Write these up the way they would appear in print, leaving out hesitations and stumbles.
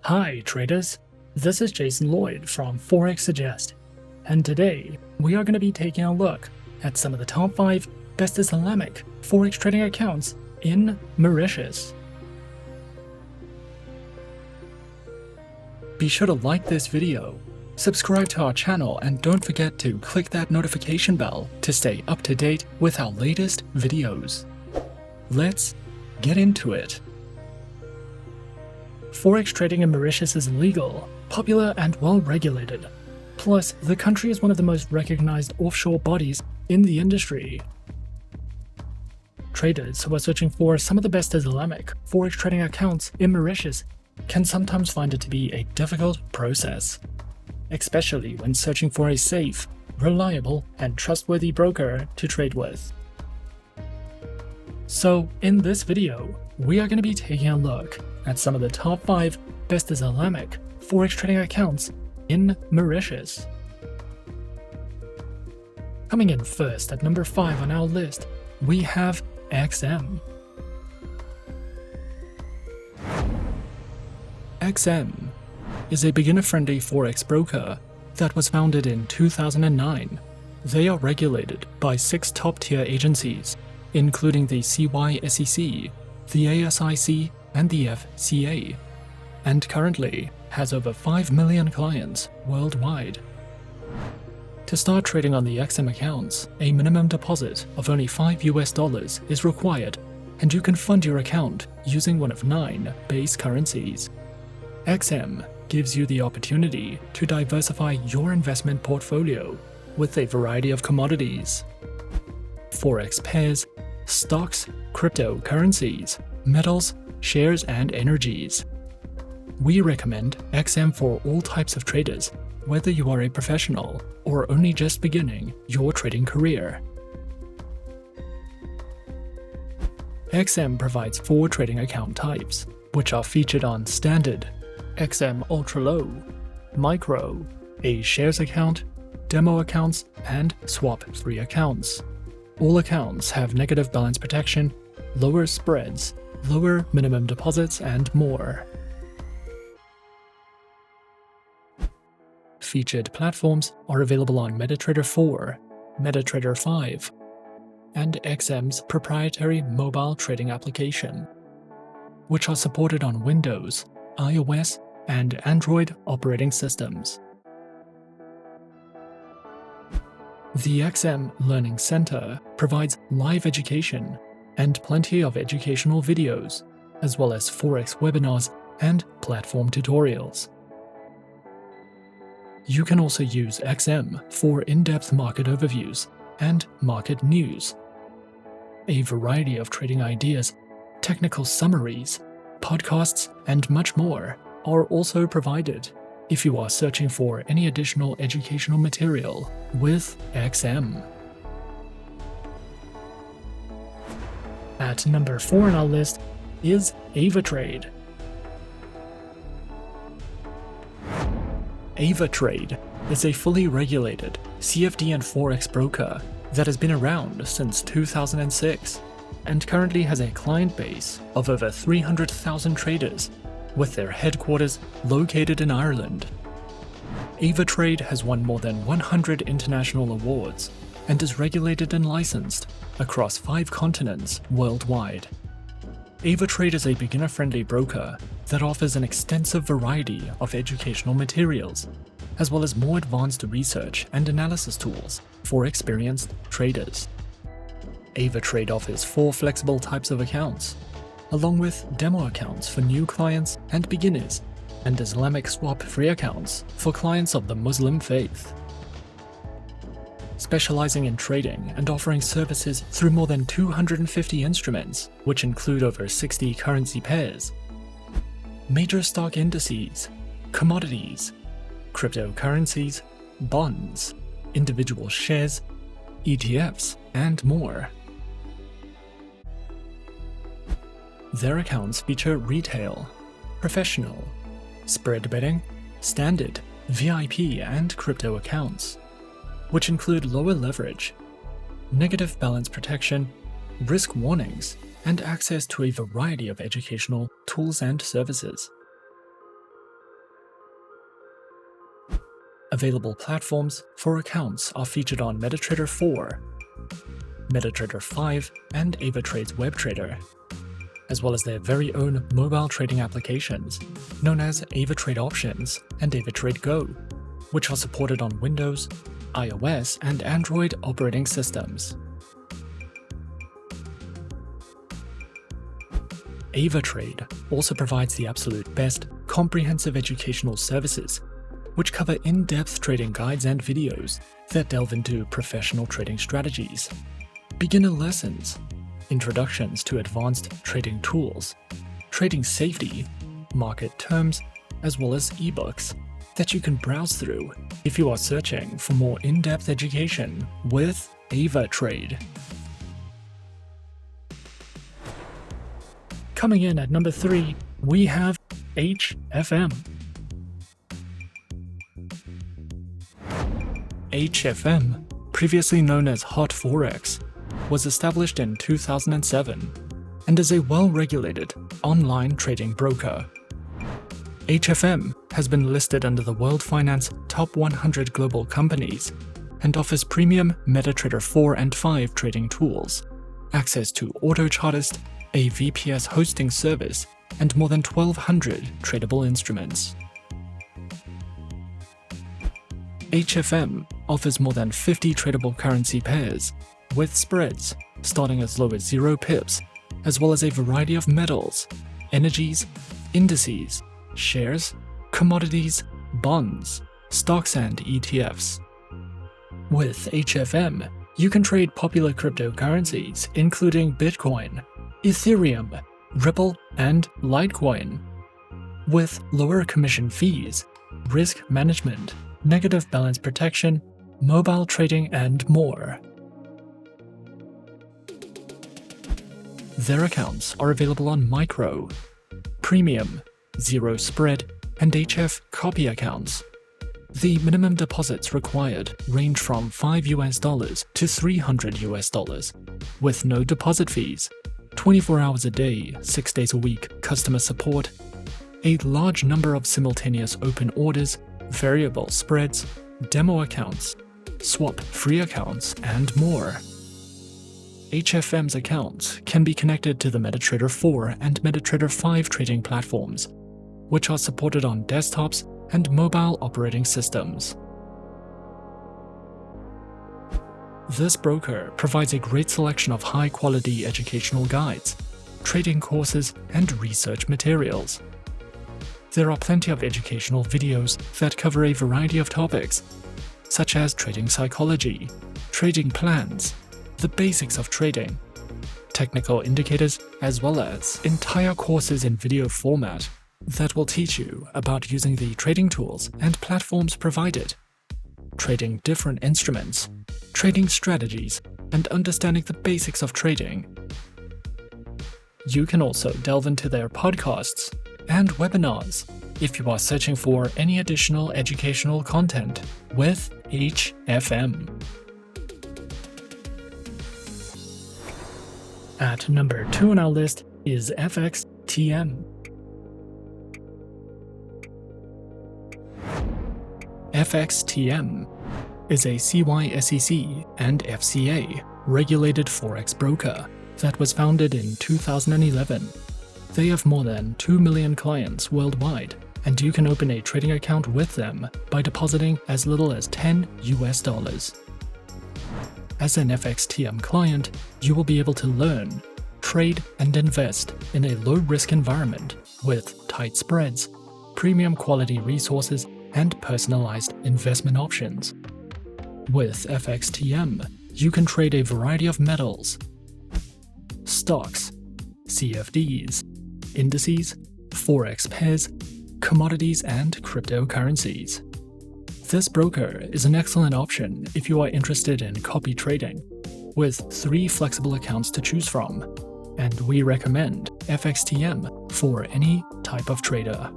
Hi traders, this is Jason Lloyd from Forexsuggest, and today we are going to be taking a look at some of the top 5 best Islamic Forex trading accounts in Mauritius. Be sure to like this video, subscribe to our channel, and don't forget to click that notification bell to stay up to date with our latest videos. Let's get into it. Forex trading in Mauritius is legal, popular, and well regulated. Plus, the country is one of the most recognized offshore bodies in the industry. Traders who are searching for some of the best Islamic Forex trading accounts in Mauritius can sometimes find it to be a difficult process, especially when searching for a safe, reliable, and trustworthy broker to trade with. So, in this video, we are going to be taking a look at some of the top 5 best Islamic Forex trading accounts in Mauritius. Coming in first at number 5 on our list, we have XM. XM is a beginner-friendly Forex broker that was founded in 2009. They are regulated by 6 top-tier agencies, including the CySEC, the ASIC, and the FCA, and currently has over 5 million clients worldwide. To start trading on the XM accounts, a minimum deposit of only $5 is required, and you can fund your account using one of 9 base currencies. XM gives you the opportunity to diversify your investment portfolio with a variety of commodities, Forex pairs, stocks, cryptocurrencies, metals, shares, and energies. We recommend XM for all types of traders, whether you are a professional or only just beginning your trading career. XM provides 4 trading account types, which are featured on Standard, XM Ultra Low, Micro, a shares account, demo accounts, and swap-free accounts. All accounts have negative balance protection, lower spreads, lower minimum deposits, and more. Featured platforms are available on MetaTrader 4, MetaTrader 5, and XM's proprietary mobile trading application, which are supported on Windows, iOS, and Android operating systems. The XM Learning Center provides live education and plenty of educational videos, as well as Forex webinars and platform tutorials. You can also use XM for in-depth market overviews and market news. A variety of trading ideas, technical summaries, podcasts, and much more are also provided if you are searching for any additional educational material with XM. At number 4 on our list is Avatrade. Avatrade is a fully regulated CFD and Forex broker that has been around since 2006 and currently has a client base of over 300,000 traders, with their headquarters located in Ireland. Avatrade has won more than 100 international awards and is regulated and licensed across 5 continents worldwide. Avatrade is a beginner-friendly broker that offers an extensive variety of educational materials, as well as more advanced research and analysis tools for experienced traders. Avatrade offers 4 flexible types of accounts, along with demo accounts for new clients and beginners, and Islamic swap-free accounts for clients of the Muslim faith. Specializing in trading and offering services through more than 250 instruments, which include over 60 currency pairs, major stock indices, commodities, cryptocurrencies, bonds, individual shares, ETFs, and more. Their accounts feature retail, professional, spread betting, standard, VIP, and crypto accounts, which include lower leverage, negative balance protection, risk warnings, and access to a variety of educational tools and services. Available platforms for accounts are featured on MetaTrader 4, MetaTrader 5, and Avatrade's WebTrader, as well as their very own mobile trading applications, known as Avatrade Options and Avatrade Go, which are supported on Windows, iOS, and Android operating systems. Avatrade also provides the absolute best comprehensive educational services, which cover in-depth trading guides and videos that delve into professional trading strategies, beginner lessons, introductions to advanced trading tools, trading safety, market terms, as well as ebooks that you can browse through if you are searching for more in-depth education with Avatrade. Coming in at number 3, we have HFM. HFM, previously known as Hot Forex, was established in 2007 and is a well-regulated online trading broker. HFM has been listed under the World Finance Top 100 Global Companies and offers premium MetaTrader 4 and 5 trading tools, access to AutoChartist, a VPS hosting service, and more than 1,200 tradable instruments. HFM offers more than 50 tradable currency pairs, with spreads starting as low as 0 pips, as well as a variety of metals, energies, indices, shares, commodities, bonds, stocks, and ETFs. With HFM, you can trade popular cryptocurrencies including Bitcoin, Ethereum, Ripple, and Litecoin. With lower commission fees, risk management, negative balance protection, mobile trading, and more. Their accounts are available on Micro, Premium, Zero Spread, and HF Copy accounts. The minimum deposits required range from $5 to $300, with no deposit fees, 24 hours a day, 6 days a week customer support, a large number of simultaneous open orders, variable spreads, demo accounts, swap-free accounts, and more. HFM's accounts can be connected to the MetaTrader 4 and MetaTrader 5 trading platforms, which are supported on desktops and mobile operating systems. This broker provides a great selection of high-quality educational guides, trading courses, and research materials. There are plenty of educational videos that cover a variety of topics, such as trading psychology, trading plans, the basics of trading, technical indicators, as well as entire courses in video format that will teach you about using the trading tools and platforms provided, trading different instruments, trading strategies, and understanding the basics of trading. You can also delve into their podcasts and webinars if you are searching for any additional educational content with HFM. At number 2 on our list is FXTM. FXTM is a CySEC and FCA regulated forex broker that was founded in 2011. They have more than 2 million clients worldwide, and you can open a trading account with them by depositing as little as $10. As an FXTM client, you will be able to learn, trade, and invest in a low-risk environment with tight spreads, premium quality resources, and personalized investment options. With FXTM, you can trade a variety of metals, stocks, CFDs, indices, forex pairs, commodities, and cryptocurrencies. This broker is an excellent option if you are interested in copy trading, with 3 flexible accounts to choose from, and we recommend FXTM for any type of trader.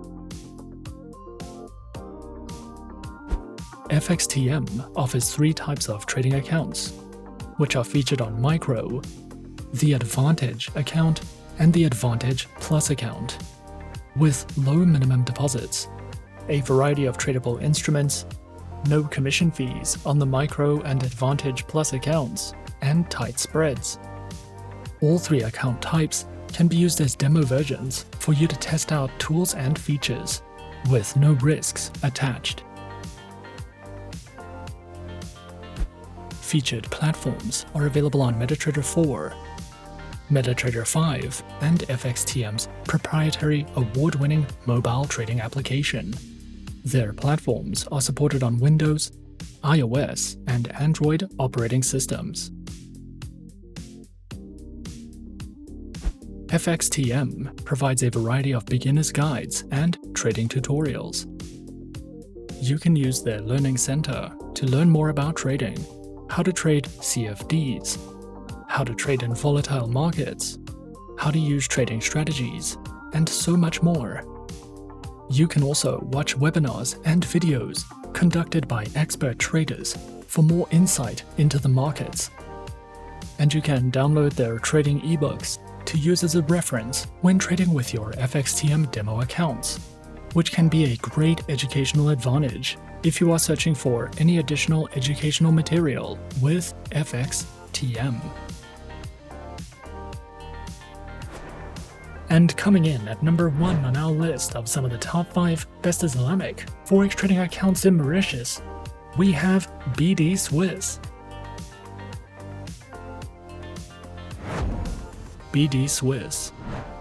FXTM offers 3 types of trading accounts, which are featured on Micro, the Advantage account, and the Advantage Plus account, with low minimum deposits, a variety of tradable instruments, no commission fees on the Micro and Advantage Plus accounts, and tight spreads. All 3 account types can be used as demo versions for you to test out tools and features, with no risks attached. Featured platforms are available on MetaTrader 4, MetaTrader 5, and FXTM's proprietary award-winning mobile trading application. Their platforms are supported on Windows, iOS, and Android operating systems. FXTM provides a variety of beginner's guides and trading tutorials. You can use their Learning Center to learn more about trading, how to trade CFDs, how to trade in volatile markets, how to use trading strategies, and so much more. You can also watch webinars and videos conducted by expert traders for more insight into the markets. And you can download their trading ebooks to use as a reference when trading with your FXTM demo accounts, which can be a great educational advantage if you are searching for any additional educational material with FXTM. And coming in at number 1 on our list of some of the top 5 best Islamic Forex trading accounts in Mauritius, we have BDSwiss. BDSwiss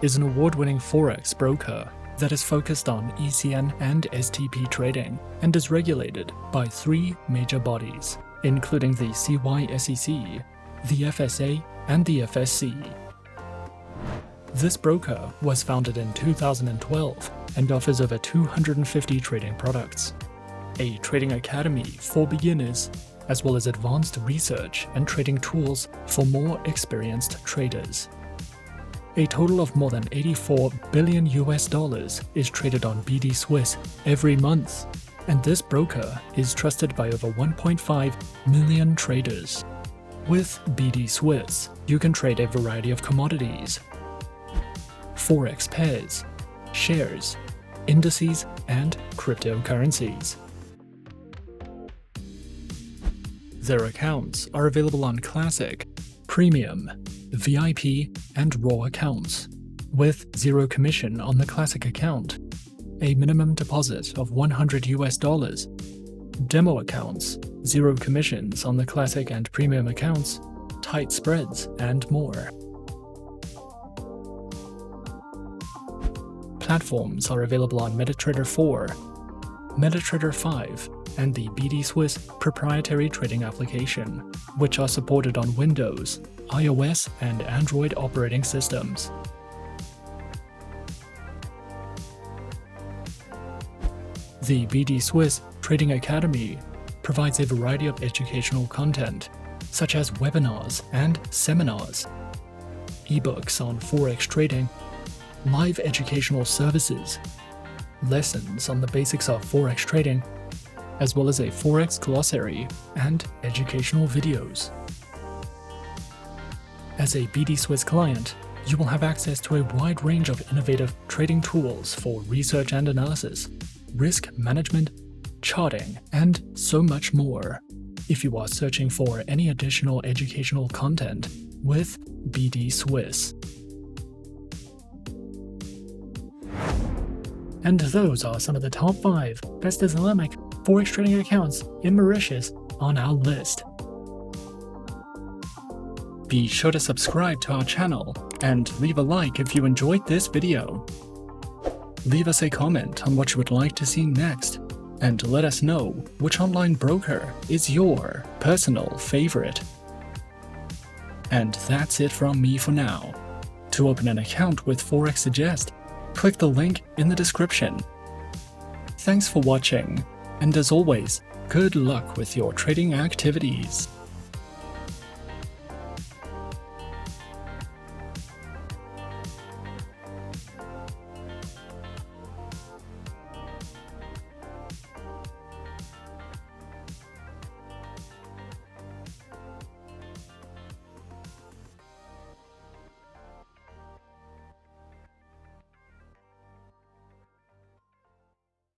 is an award-winning Forex broker that is focused on ECN and STP trading and is regulated by 3 major bodies, including the CySEC, the FSA, and the FSC. This broker was founded in 2012 and offers over 250 trading products, a trading academy for beginners, as well as advanced research and trading tools for more experienced traders. A total of more than $84 billion is traded on BDSwiss every month, and this broker is trusted by over 1.5 million traders. With BDSwiss, you can trade a variety of commodities, Forex pairs, shares, indices, and cryptocurrencies. Their accounts are available on Classic, Premium, VIP, and Raw accounts, with 0 commission on the Classic account, a minimum deposit of $100, demo accounts, 0 commissions on the Classic and Premium accounts, tight spreads, and more. Platforms are available on MetaTrader 4, MetaTrader 5, and the BDSwiss proprietary trading application, which are supported on Windows, iOS, and Android operating systems. The BDSwiss Trading Academy provides a variety of educational content, such as webinars and seminars, ebooks on Forex trading, live educational services, lessons on the basics of Forex trading, as well as a Forex glossary and educational videos. As a BDSwiss client, you will have access to a wide range of innovative trading tools for research and analysis, risk management, charting, and so much more. If you are searching for any additional educational content with BDSwiss. And those are some of the top 5 best Islamic Forex trading accounts in Mauritius on our list. Be sure to subscribe to our channel and leave a like if you enjoyed this video. Leave us a comment on what you would like to see next, and let us know which online broker is your personal favorite. And that's it from me for now. To open an account with Forexsuggest, click the link in the description. Thanks for watching, and as always, good luck with your trading activities.